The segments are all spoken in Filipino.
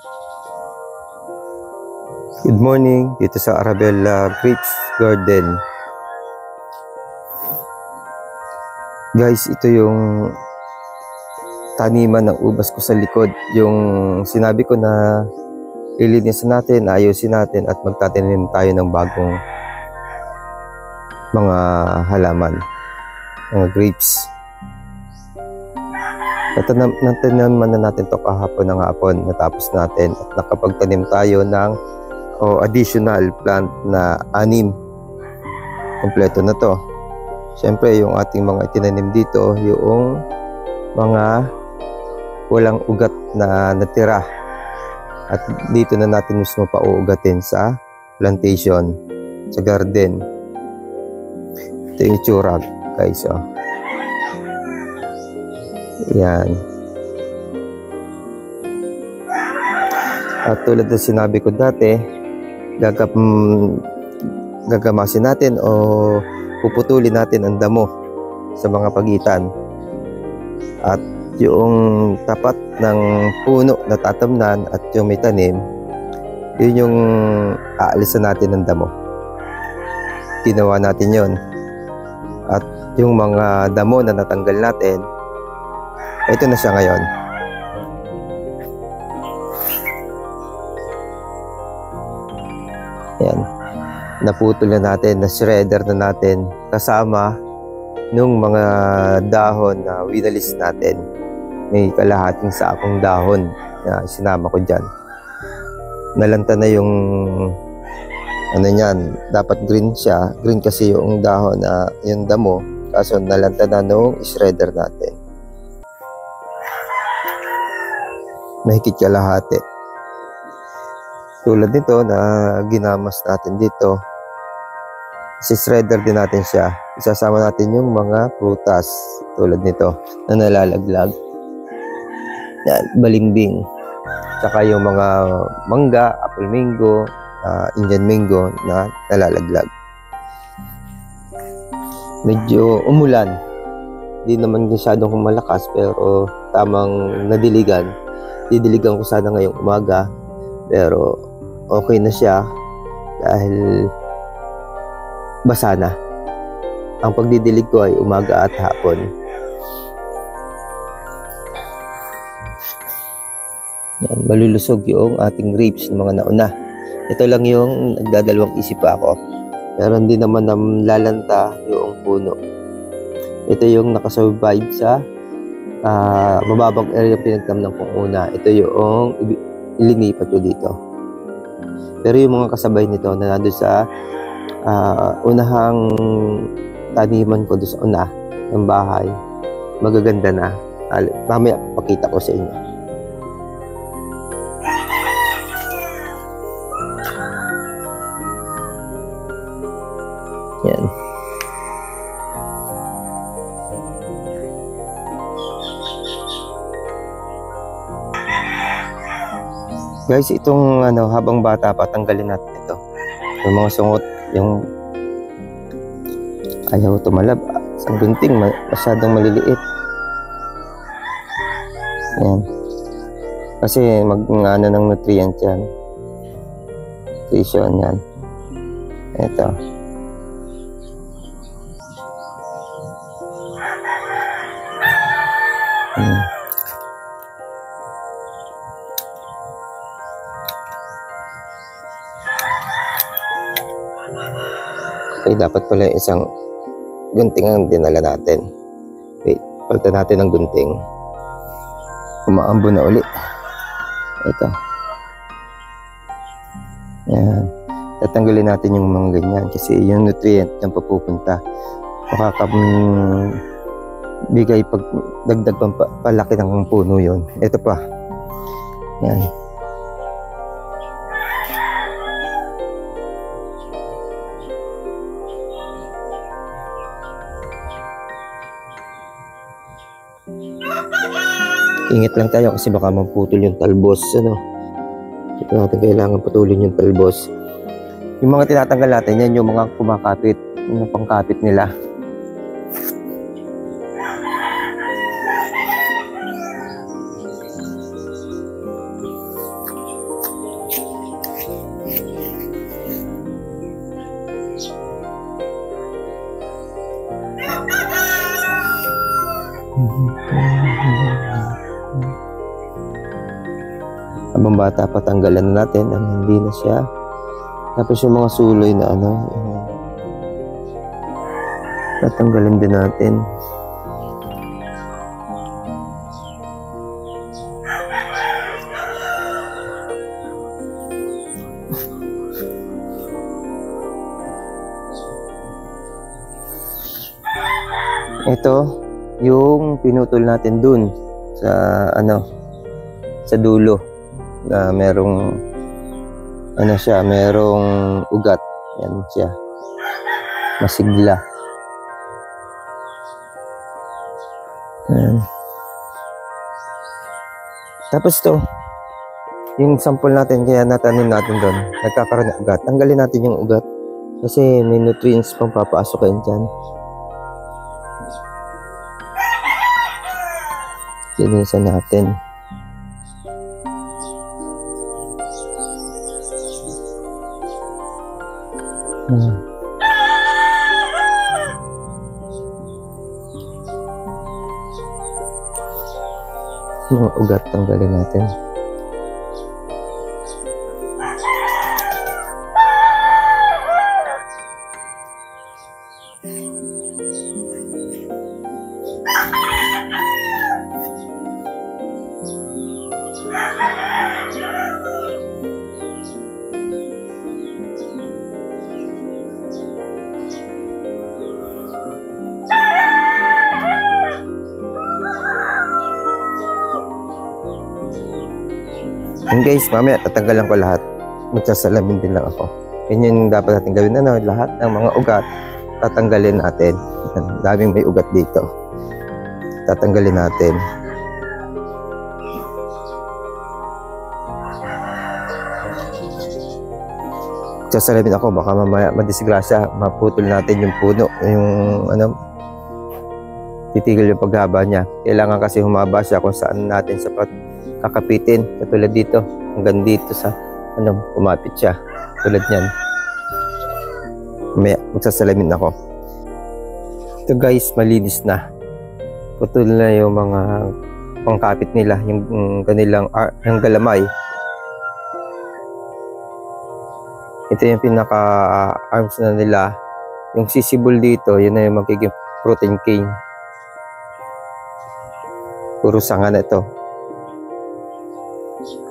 Good morning dito sa Arabella Grapes Garden. Guys, ito yung taniman ng ubas ko sa likod. Yung sinabi ko na ilinisan natin, ayusin natin at magtatanim tayo ng bagong mga halaman, mga grapes. Natanaman na natin to kahapon ng hapon, natapos natin at nakapagtanim tayo ng additional plant na 6. Kompleto na to. Siyempre yung ating mga itinanim dito, yung mga walang ugat na natira, at dito na natin mismo pauugatin sa plantation, sa garden. Ito yung itsura, guys. Yan. At tulad na sinabi ko dati, gagamasin natin o puputulin natin ang damo sa mga pagitan, at yung tapat ng puno na tatamnan at yung may tanim, yun yung aalisan natin ng damo. Ginawa natin yon, at yung mga damo na natanggal natin, ito na siya ngayon. Yan, naputol na natin, na-shredder na natin kasama nung mga dahon na winalis natin. May kalahating sakong dahon na sinama ko dyan. Nalanta na yung ano yan, dapat green siya, green kasi yung dahon na yung damo, kaso nalanta na nung shredder natin. Mahigit kalahati. Tulad nito na ginamas natin dito, si-shredder din natin siya. Isasama natin yung mga prutas tulad nito na nalalaglag. Yan, balimbing. Tsaka yung mga mangga, apple mango, Indian mango na nalalaglag. Medyo umulan. Hindi naman masyadong malakas pero tamang nadiligan. Didiligan ko sana ngayong umaga pero okay na siya dahil basa na. Ang pagdidilig ko ay umaga at hapon. Yan, malulusog yung ating grapes ng mga nauna. Ito lang yung nagdadalawang isip pa ako, pero hindi naman lalanta yung puno. Ito yung nakasurvive sa mababang area pinagtamnan kong una. Ito yung ilinipat ko dito. Pero yung mga kasabay nito na nandun sa unahang taniman ko doon sa una ng bahay, magaganda na. Mamaya pakita ko sa inyo. Yan. Guys, itong habang bata pa, tanggalin natin ito. Yung mga sungot, yung ayaw tumalab. Sa gunting, masyadong maliliit. Ayan. Kasi mag-ano ng nutrient yan. Nutrition yan. Ito. Okay, dapat pala isang gunting ang dinala natin. Wait, palitan natin ang gunting. Umaambo na uli. Ito. Yan. Tatanggalin natin yung mga ganyan kasi yung nutrient yung papupunta. Makakabigay pag dagdag palaki ng puno yon. Ito pa. Yan. Ingat lang tayo kasi baka maputol yung talbos. Ito natin kailangan putulin yung talbos. Yung mga tinatanggal natin yan, yung mga kumakapit, yung pangkapit nila. Habang bata pa, tanggalan na natin ang hindi na siya. Tapos yung mga suloy na tatanggalin din natin. Ito yung pinutol natin dun sa sa dulo na merong merong ugat. Yan siya, masigla. Ayan. Tapos to, yung sample natin, kaya natanim natin doon, nagkakaroon ng ugat. Tanggalin natin yung ugat kasi may nutrients pang papasok kayo dyan. Linisan natin. Mga ugat tanggalin natin. And guys, mamaya tatanggalan ko lahat. Magsasalamin din lang ako. Yan yung dapat natin gawin. Lahat ng mga ugat tatanggalin natin. Daming may ugat dito. Tatanggalin natin. Magsasalamin ako. Baka mamaya madisgrasya. Maputol natin yung puno. Yung titigil yung paghaba niya. Kailangan kasi humaba siya kung saan natin sapat kakapitin, katulad dito hanggang dito sa kumapit siya, tulad niyan. May magsasalamin ako. Ito guys, malinis na, putol na yung mga pangkapit nila, yung kanilang yung galamay. Ito yung pinaka arms na nila. Yung sisibol dito, yun na yung magiging protein cane. Puro sanga na ito.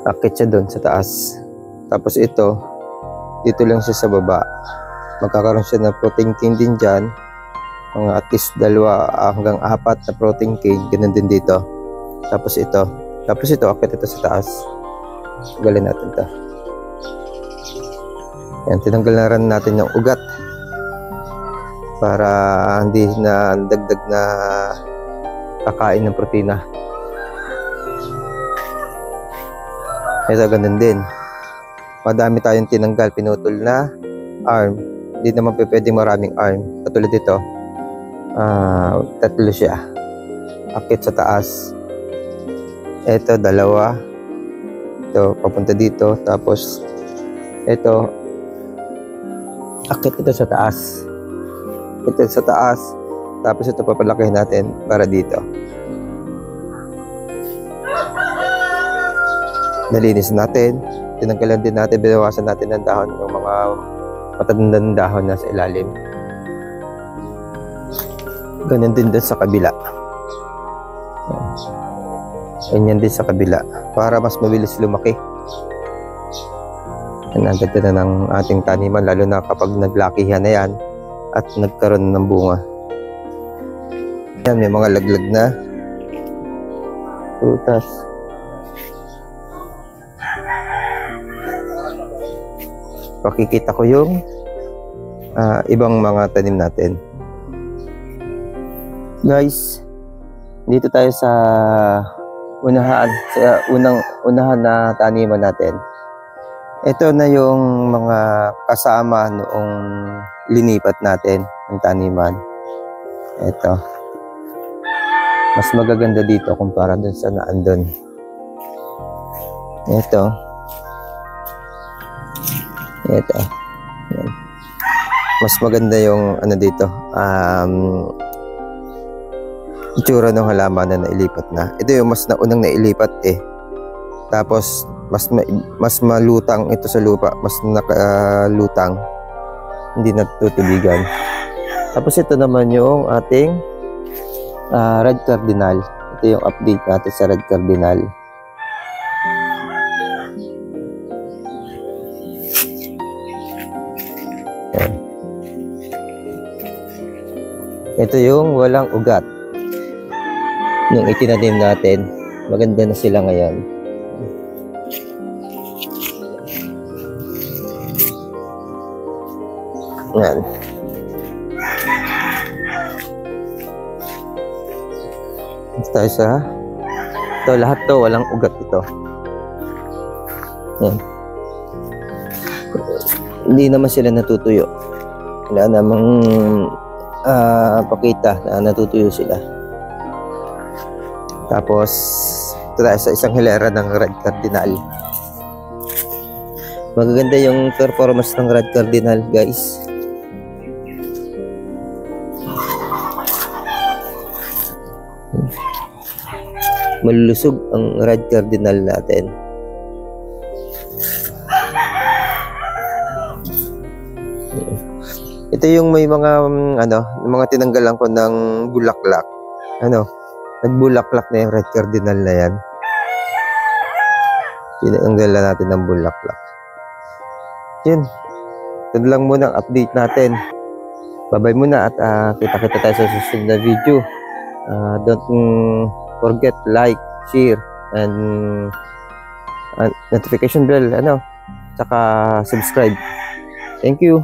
Akit siya doon sa taas. Tapos ito, dito lang siya sa baba. Magkakaroon siya ng protein cane din dyan. Mga at least 2 hanggang 4 na protein cane. Ganun din dito. Tapos ito, akit ito sa taas. Tanggalin natin ito. Yan, tinanggal na rin natin yung ugat. Para hindi na dagdag na kakain ng protina. Ito, ganun din. Madami tayong tinanggal, pinutol na arm. Hindi naman pwedeng maraming arm. Katulad dito, 3 siya. Akit sa taas. Ito, 2. Ito, papunta dito. Tapos, ito, akit ito sa taas. Ito sa taas. Tapos ito, papalakihin natin para dito. Nalinis natin, tinanggalan din natin, binawasan natin ng dahon, yung mga matandang dahon na sa ilalim. Ganyan din sa kabila. Ganyan din sa kabila, para mas mabilis lumaki. Ang ganda na ng ating taniman, lalo na kapag naglakihan na yan at nagkaroon ng bunga. Yan, may mga laglag na prutas. Pakikita ko yung ibang mga tanim natin. Guys, dito tayo sa unahan na taniman natin. Ito na yung mga kasama noong linipat natin ang taniman. Ito. Mas magaganda dito kumpara dun sa naandun. Ito. Ito. Yan. Mas maganda yung dito. Itsura ng halaman na nailipat na. Ito yung mas naunang nailipat eh. Tapos mas malutang ito sa lupa, mas nakalutang, hindi natutubigan. Tapos ito naman yung ating red cardinal. Ito yung update natin sa red cardinal. Ayan. Ito yung walang ugat. Nung itinanim natin, maganda na sila ngayon. Ayan. Tayo sa ito, lahat to walang ugat ito. Ayan. Hindi naman sila natutuyo. Wala namang pakita na natutuyo sila. Tapos ito tayo sa isang hilera ng red cardinal. Magaganda yung performance ng red cardinal, guys. Malulusog ang red cardinal natin. Ito yung may mga mga tinanggalan ko ng bulaklak. Nagbulaklak na yung red cardinal na yan. Tinanggalan natin ng bulaklak. Yun. Ito lang muna ang update natin. Bye-bye muna at kita-kita tayo sa susunod na video. Don't forget like, share, and notification bell, saka subscribe. Thank you.